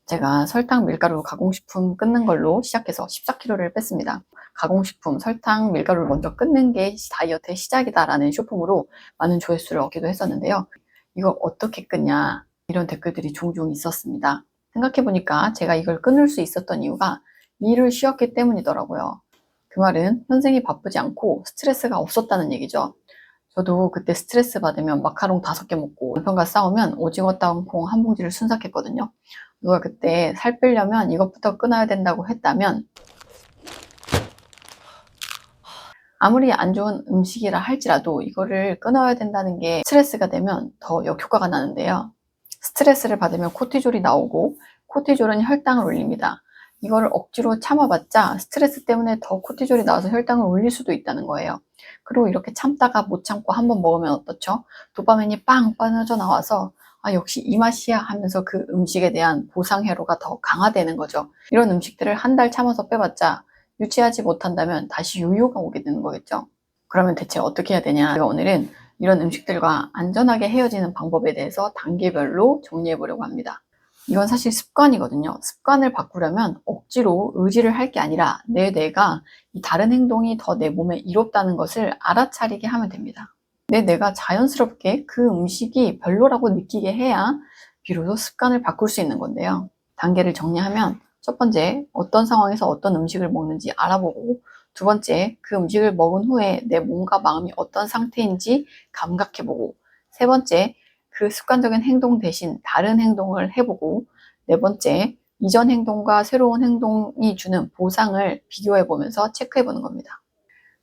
제가 설탕, 밀가루, 가공식품 끊는 걸로 시작해서 14kg를 뺐습니다. 가공식품, 설탕, 밀가루를 먼저 끊는 게 다이어트의 시작이다라는 쇼폼으로 많은 조회수를 얻기도 했었는데요. 이걸 어떻게 끊냐 이런 댓글들이 종종 있었습니다. 생각해보니까 제가 이걸 끊을 수 있었던 이유가 일을 쉬었기 때문이더라고요. 그 말은 현생이 바쁘지 않고 스트레스가 없었다는 얘기죠. 저도 그때 스트레스 받으면 마카롱 5개 먹고 남편과 싸우면 오징어 땅콩 한 봉지를 순삭했거든요. 누가 그때 살 빼려면 이것부터 끊어야 된다고 했다면 아무리 안 좋은 음식이라 할지라도 이거를 끊어야 된다는 게 스트레스가 되면 더 역효과가 나는데요. 스트레스를 받으면 코티졸이 나오고 코티졸은 혈당을 올립니다. 이거를 억지로 참아봤자 스트레스 때문에 더 코티졸이 나와서 혈당을 올릴 수도 있다는 거예요. 그리고 이렇게 참다가 못 참고 한번 먹으면 어떻죠? 도파민이 빵 빠져나와서 아 역시 이 맛이야 하면서 그 음식에 대한 보상회로가 더 강화되는 거죠. 이런 음식들을 한 달 참아서 빼봤자 유지하지 못한다면 다시 요요가 오게 되는 거겠죠. 그러면 대체 어떻게 해야 되냐? 제가 오늘은 이런 음식들과 안전하게 헤어지는 방법에 대해서 단계별로 정리해 보려고 합니다. 이건 사실 습관이거든요. 습관을 바꾸려면 억지로 의지를 할 게 아니라 내 뇌가 이 다른 행동이 더 내 몸에 이롭다는 것을 알아차리게 하면 됩니다. 내 뇌가 자연스럽게 그 음식이 별로라고 느끼게 해야 비로소 습관을 바꿀 수 있는 건데요. 단계를 정리하면 첫 번째, 어떤 상황에서 어떤 음식을 먹는지 알아보고, 두 번째, 그 음식을 먹은 후에 내 몸과 마음이 어떤 상태인지 감각해보고, 세 번째, 그 습관적인 행동 대신 다른 행동을 해보고, 네 번째, 이전 행동과 새로운 행동이 주는 보상을 비교해보면서 체크해보는 겁니다.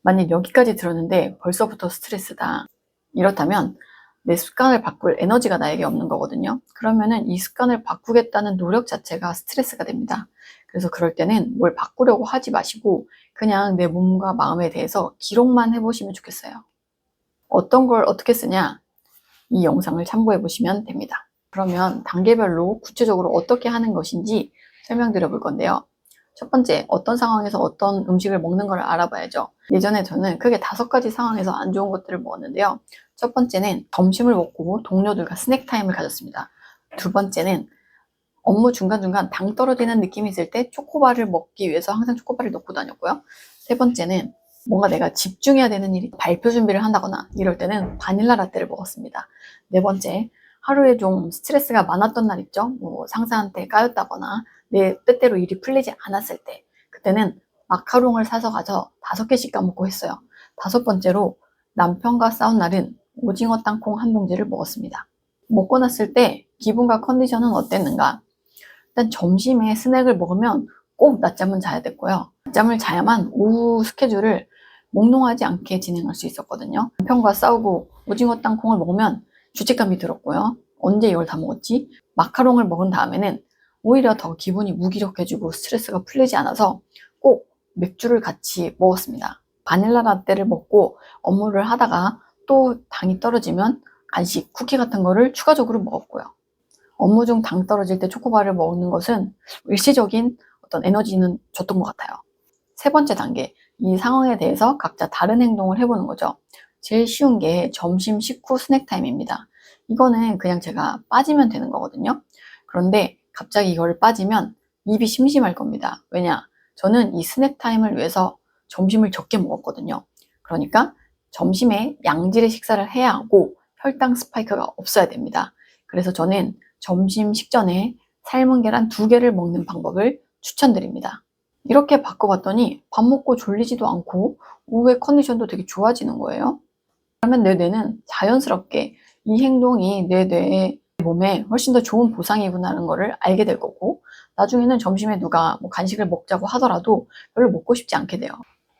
만약 여기까지 들었는데 벌써부터 스트레스다. 이렇다면 내 습관을 바꿀 에너지가 나에게 없는 거거든요. 그러면은 이 습관을 바꾸겠다는 노력 자체가 스트레스가 됩니다. 그래서 그럴 때는 뭘 바꾸려고 하지 마시고 그냥 내 몸과 마음에 대해서 기록만 해보시면 좋겠어요. 어떤 걸 어떻게 쓰냐? 이 영상을 참고해 보시면 됩니다. 그러면 단계별로 구체적으로 어떻게 하는 것인지 설명드려 볼 건데요. 첫 번째, 어떤 상황에서 어떤 음식을 먹는 걸 알아봐야죠. 예전에 저는 크게 5가지 상황에서 안 좋은 것들을 먹었는데요. 첫 번째는 점심을 먹고 동료들과 스낵 타임을 가졌습니다. 두 번째는 업무 중간중간 당 떨어지는 느낌이 있을 때 초코바를 먹기 위해서 항상 초코바를 넣고 다녔고요. 세 번째는 뭔가 내가 집중해야 되는 일이 발표 준비를 한다거나 이럴 때는 바닐라 라떼를 먹었습니다. 네 번째, 하루에 좀 스트레스가 많았던 날 있죠? 뭐 상사한테 까였다거나 내 뜻대로 일이 풀리지 않았을 때 그때는 마카롱을 사서 가서 5개씩 까먹고 했어요. 다섯 번째로 남편과 싸운 날은 오징어 땅콩 한 봉지를 먹었습니다. 먹고 났을 때 기분과 컨디션은 어땠는가? 일단 점심에 스낵을 먹으면 꼭 낮잠은 자야 됐고요. 낮잠을 자야만 오후 스케줄을 몽롱하지 않게 진행할 수 있었거든요. 남편과 싸우고 오징어 땅콩을 먹으면 죄책감이 들었고요. 언제 이걸 다 먹었지? 마카롱을 먹은 다음에는 오히려 더 기분이 무기력해지고 스트레스가 풀리지 않아서 꼭 맥주를 같이 먹었습니다. 바닐라 라떼를 먹고 업무를 하다가 또 당이 떨어지면 간식, 쿠키 같은 거를 추가적으로 먹었고요. 업무 중 당 떨어질 때 초코바를 먹는 것은 일시적인 어떤 에너지는 줬던 것 같아요. 세 번째 단계, 이 상황에 대해서 각자 다른 행동을 해보는 거죠. 제일 쉬운 게 점심 식후 스낵 타임입니다. 이거는 그냥 제가 빠지면 되는 거거든요. 그런데 갑자기 이걸 빠지면 입이 심심할 겁니다. 왜냐? 저는 이 스낵 타임을 위해서 점심을 적게 먹었거든요. 그러니까 점심에 양질의 식사를 해야 하고 혈당 스파이크가 없어야 됩니다. 그래서 저는 점심 식전에 삶은 계란 2개를 먹는 방법을 추천드립니다. 이렇게 바꿔봤더니 밥 먹고 졸리지도 않고 오후에 컨디션도 되게 좋아지는 거예요. 그러면 내 뇌는 자연스럽게 이 행동이 내 뇌의 몸에 훨씬 더 좋은 보상이구나라는 거를 알게 될 거고 나중에는 점심에 누가 뭐 간식을 먹자고 하더라도 별로 먹고 싶지 않게 돼요.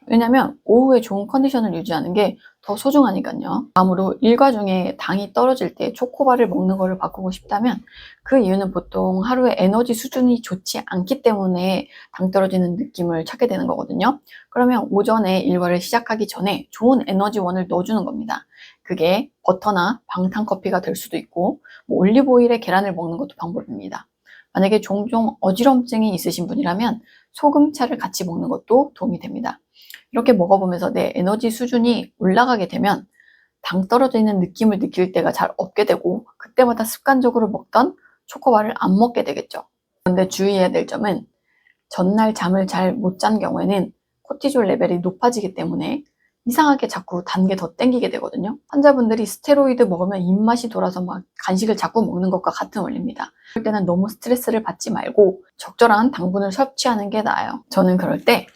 왜냐면 오후에 좋은 컨디션을 유지하는 게 더 소중하니까요. 다음으로 일과 중에 당이 떨어질 때 초코바를 먹는 거를 바꾸고 싶다면 그 이유는 보통 하루에 에너지 수준이 좋지 않기 때문에 당 떨어지는 느낌을 찾게 되는 거거든요. 그러면 오전에 일과를 시작하기 전에 좋은 에너지원을 넣어주는 겁니다. 그게 버터나 방탄커피가 될 수도 있고 뭐 올리브오일에 계란을 먹는 것도 방법입니다. 만약에 종종 어지럼증이 있으신 분이라면 소금차를 같이 먹는 것도 도움이 됩니다. 이렇게 먹어보면서 내 에너지 수준이 올라가게 되면 당 떨어지는 느낌을 느낄 때가 잘 없게 되고 그때마다 습관적으로 먹던 초코바를 안 먹게 되겠죠. 그런데 주의해야 될 점은 전날 잠을 잘 못 잔 경우에는 코티졸 레벨이 높아지기 때문에 이상하게 자꾸 단 게 더 땡기게 되거든요. 환자분들이 스테로이드 먹으면 입맛이 돌아서 막 간식을 자꾸 먹는 것과 같은 원리입니다. 그럴 때는 너무 스트레스를 받지 말고 적절한 당분을 섭취하는 게 나아요. 저는 그럴 때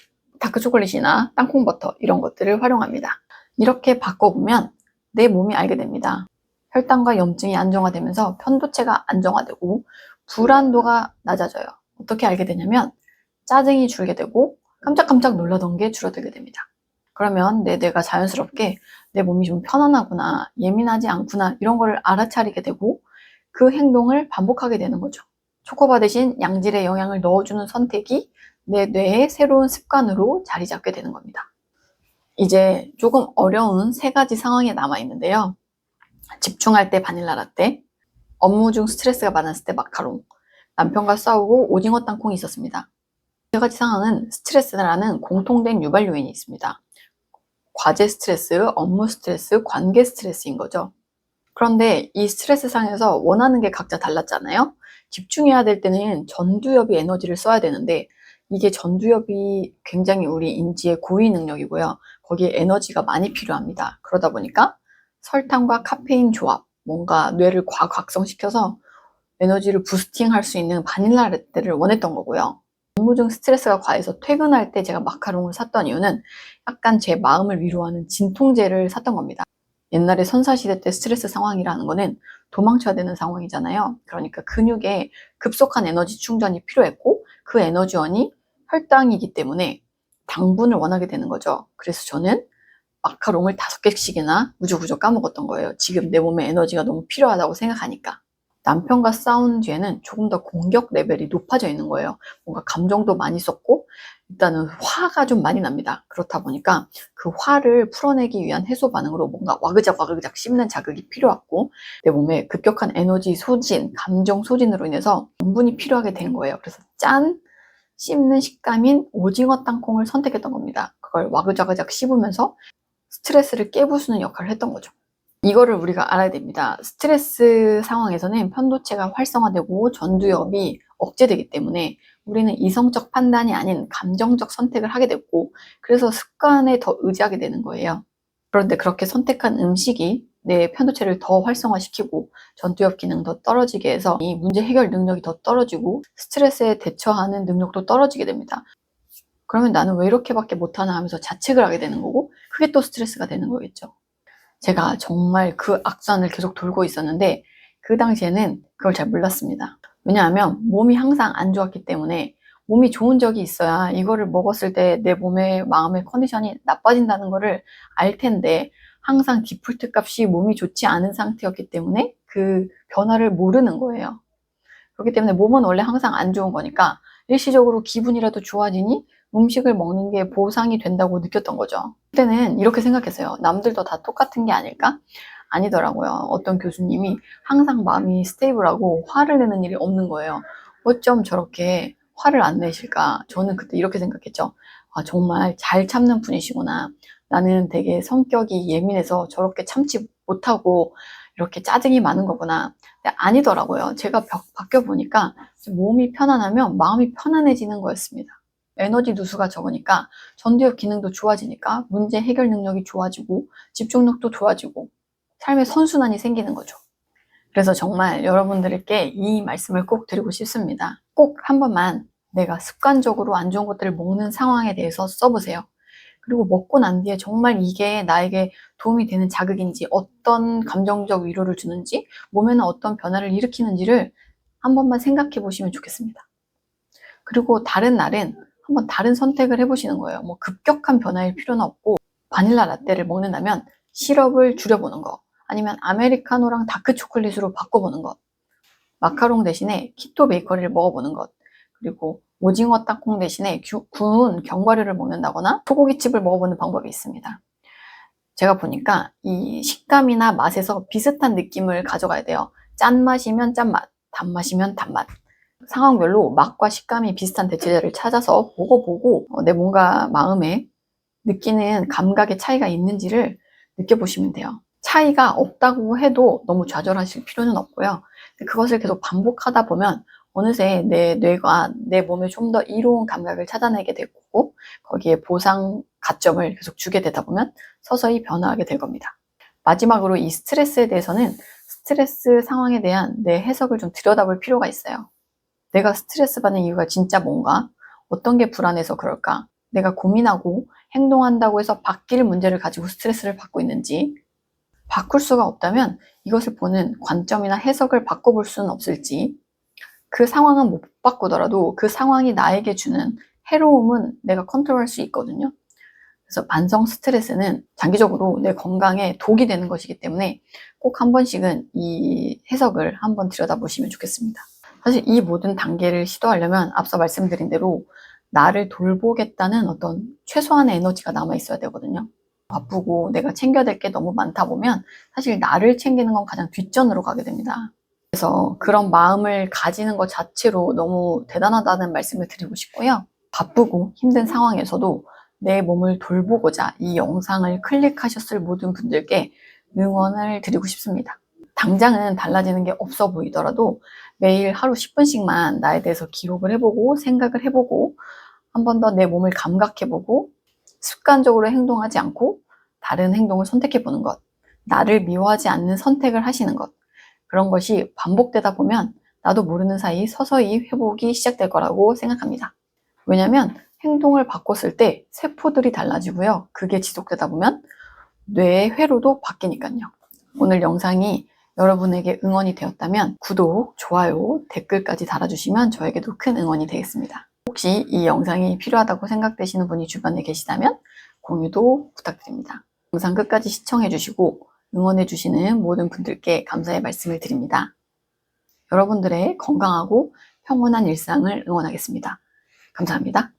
다크초콜릿이나 땅콩버터 이런 것들을 활용합니다. 이렇게 바꿔보면 내 몸이 알게 됩니다. 혈당과 염증이 안정화되면서 편도체가 안정화되고 불안도가 낮아져요. 어떻게 알게 되냐면 짜증이 줄게 되고 깜짝깜짝 놀라던 게 줄어들게 됩니다. 그러면 내 뇌가 자연스럽게 내 몸이 좀 편안하구나, 예민하지 않구나 이런 거를 알아차리게 되고 그 행동을 반복하게 되는 거죠. 초코바 대신 양질의 영양을 넣어주는 선택이 내 뇌의 새로운 습관으로 자리 잡게 되는 겁니다. 이제 조금 어려운 3가지 상황이 남아있는데요. 집중할 때 바닐라 라떼, 업무 중 스트레스가 많았을 때 마카롱, 남편과 싸우고 오징어 땅콩이 있었습니다. 3가지 상황은 스트레스라는 공통된 유발 요인이 있습니다. 과제 스트레스, 업무 스트레스, 관계 스트레스인 거죠. 그런데 이 스트레스 상에서 원하는 게 각자 달랐잖아요. 집중해야 될 때는 전두엽이 에너지를 써야 되는데 이게 전두엽이 굉장히 우리 인지의 고위 능력이고요. 거기에 에너지가 많이 필요합니다. 그러다 보니까 설탕과 카페인 조합, 뭔가 뇌를 과각성시켜서 에너지를 부스팅할 수 있는 바닐라 라떼를 원했던 거고요. 업무 중 스트레스가 과해서 퇴근할 때 제가 마카롱을 샀던 이유는 약간 제 마음을 위로하는 진통제를 샀던 겁니다. 옛날에 선사시대 때 스트레스 상황이라는 거는 도망쳐야 되는 상황이잖아요. 그러니까 근육에 급속한 에너지 충전이 필요했고 그 에너지원이 혈당이기 때문에 당분을 원하게 되는 거죠. 그래서 저는 마카롱을 5개씩이나 우주부족 까먹었던 거예요. 지금 내 몸에 에너지가 너무 필요하다고 생각하니까. 남편과 싸운 뒤에는 조금 더 공격 레벨이 높아져 있는 거예요. 뭔가 감정도 많이 썼고 일단은 화가 좀 많이 납니다. 그렇다 보니까 그 화를 풀어내기 위한 해소 반응으로 뭔가 와그작 씹는 자극이 필요했고 내 몸에 급격한 에너지 소진, 감정 소진으로 인해서 염분이 필요하게 된 거예요. 그래서 짠! 씹는 식감인 오징어 땅콩을 선택했던 겁니다. 그걸 와그작 씹으면서 스트레스를 깨부수는 역할을 했던 거죠. 이거를 우리가 알아야 됩니다. 스트레스 상황에서는 편도체가 활성화되고 전두엽이 억제되기 때문에 우리는 이성적 판단이 아닌 감정적 선택을 하게 됐고 그래서 습관에 더 의지하게 되는 거예요. 그런데 그렇게 선택한 음식이 내 편도체를 더 활성화시키고 전두엽 기능 더 떨어지게 해서 이 문제 해결 능력이 더 떨어지고 스트레스에 대처하는 능력도 떨어지게 됩니다. 그러면 나는 왜 이렇게밖에 못하나 하면서 자책을 하게 되는 거고 그게 또 스트레스가 되는 거겠죠. 제가 정말 그 악순환을 계속 돌고 있었는데 그 당시에는 그걸 잘 몰랐습니다. 왜냐하면 몸이 항상 안 좋았기 때문에 몸이 좋은 적이 있어야 이거를 먹었을 때 내 몸의 마음의 컨디션이 나빠진다는 거를 알 텐데 항상 디폴트 값이 몸이 좋지 않은 상태였기 때문에 그 변화를 모르는 거예요. 그렇기 때문에 몸은 원래 항상 안 좋은 거니까 일시적으로 기분이라도 좋아지니 음식을 먹는 게 보상이 된다고 느꼈던 거죠. 그때는 이렇게 생각했어요. 남들도 다 똑같은 게 아닐까? 아니더라고요. 어떤 교수님이 항상 마음이 스테이블하고 화를 내는 일이 없는 거예요. 어쩜 저렇게 화를 안 내실까? 저는 그때 이렇게 생각했죠. 아, 정말 잘 참는 분이시구나. 나는 되게 성격이 예민해서 저렇게 참지 못하고 이렇게 짜증이 많은 거구나. 근데 아니더라고요. 제가 바뀌어 보니까 몸이 편안하면 마음이 편안해지는 거였습니다. 에너지 누수가 적으니까 전두엽 기능도 좋아지니까 문제 해결 능력이 좋아지고 집중력도 좋아지고 삶의 선순환이 생기는 거죠. 그래서 정말 여러분들께 이 말씀을 꼭 드리고 싶습니다. 꼭 한 번만 내가 습관적으로 안 좋은 것들을 먹는 상황에 대해서 써보세요. 그리고 먹고 난 뒤에 정말 이게 나에게 도움이 되는 자극인지 어떤 감정적 위로를 주는지 몸에는 어떤 변화를 일으키는지를 한 번만 생각해 보시면 좋겠습니다. 그리고 다른 날은 한번 다른 선택을 해보시는 거예요. 뭐 급격한 변화일 필요는 없고 바닐라 라떼를 먹는다면 시럽을 줄여보는 거 아니면 아메리카노랑 다크 초콜릿으로 바꿔보는 것 마카롱 대신에 키토 베이커리를 먹어보는 것 그리고 오징어 땅콩 대신에 구운 견과류를 먹는다거나 소고기칩을 먹어보는 방법이 있습니다. 제가 보니까 이 식감이나 맛에서 비슷한 느낌을 가져가야 돼요. 짠맛이면 짠맛, 단맛이면 단맛. 상황별로 맛과 식감이 비슷한 대체제를 찾아서 먹어보고 내 몸과 마음에 느끼는 감각의 차이가 있는지를 느껴보시면 돼요. 차이가 없다고 해도 너무 좌절하실 필요는 없고요. 그것을 계속 반복하다 보면 어느새 내 뇌가 내 몸에 좀 더 이로운 감각을 찾아내게 될 거고 거기에 보상 가점을 계속 주게 되다 보면 서서히 변화하게 될 겁니다. 마지막으로 이 스트레스에 대해서는 스트레스 상황에 대한 내 해석을 좀 들여다볼 필요가 있어요. 내가 스트레스 받는 이유가 진짜 뭔가? 어떤 게 불안해서 그럴까? 내가 고민하고 행동한다고 해서 바뀔 문제를 가지고 스트레스를 받고 있는지, 바꿀 수가 없다면 이것을 보는 관점이나 해석을 바꿔볼 수는 없을지, 그 상황은 못 바꾸더라도 그 상황이 나에게 주는 해로움은 내가 컨트롤할 수 있거든요. 그래서 만성 스트레스는 장기적으로 내 건강에 독이 되는 것이기 때문에 꼭 한 번씩은 이 해석을 한번 들여다보시면 좋겠습니다. 사실 이 모든 단계를 시도하려면 앞서 말씀드린 대로 나를 돌보겠다는 어떤 최소한의 에너지가 남아 있어야 되거든요. 바쁘고 내가 챙겨야 될 게 너무 많다 보면 사실 나를 챙기는 건 가장 뒷전으로 가게 됩니다. 그래서 그런 마음을 가지는 것 자체로 너무 대단하다는 말씀을 드리고 싶고요. 바쁘고 힘든 상황에서도 내 몸을 돌보고자 이 영상을 클릭하셨을 모든 분들께 응원을 드리고 싶습니다. 당장은 달라지는 게 없어 보이더라도 매일 하루 10분씩만 나에 대해서 기록을 해보고 생각을 해보고 한 번 더 내 몸을 감각해보고 습관적으로 행동하지 않고 다른 행동을 선택해보는 것, 나를 미워하지 않는 선택을 하시는 것, 그런 것이 반복되다 보면 나도 모르는 사이 서서히 회복이 시작될 거라고 생각합니다. 왜냐면 행동을 바꿨을 때 세포들이 달라지고요. 그게 지속되다 보면 뇌의 회로도 바뀌니까요. 오늘 영상이 여러분에게 응원이 되었다면 구독, 좋아요, 댓글까지 달아주시면 저에게도 큰 응원이 되겠습니다. 혹시 이 영상이 필요하다고 생각되시는 분이 주변에 계시다면 공유도 부탁드립니다. 영상 끝까지 시청해주시고 응원해주시는 모든 분들께 감사의 말씀을 드립니다. 여러분들의 건강하고 평온한 일상을 응원하겠습니다. 감사합니다.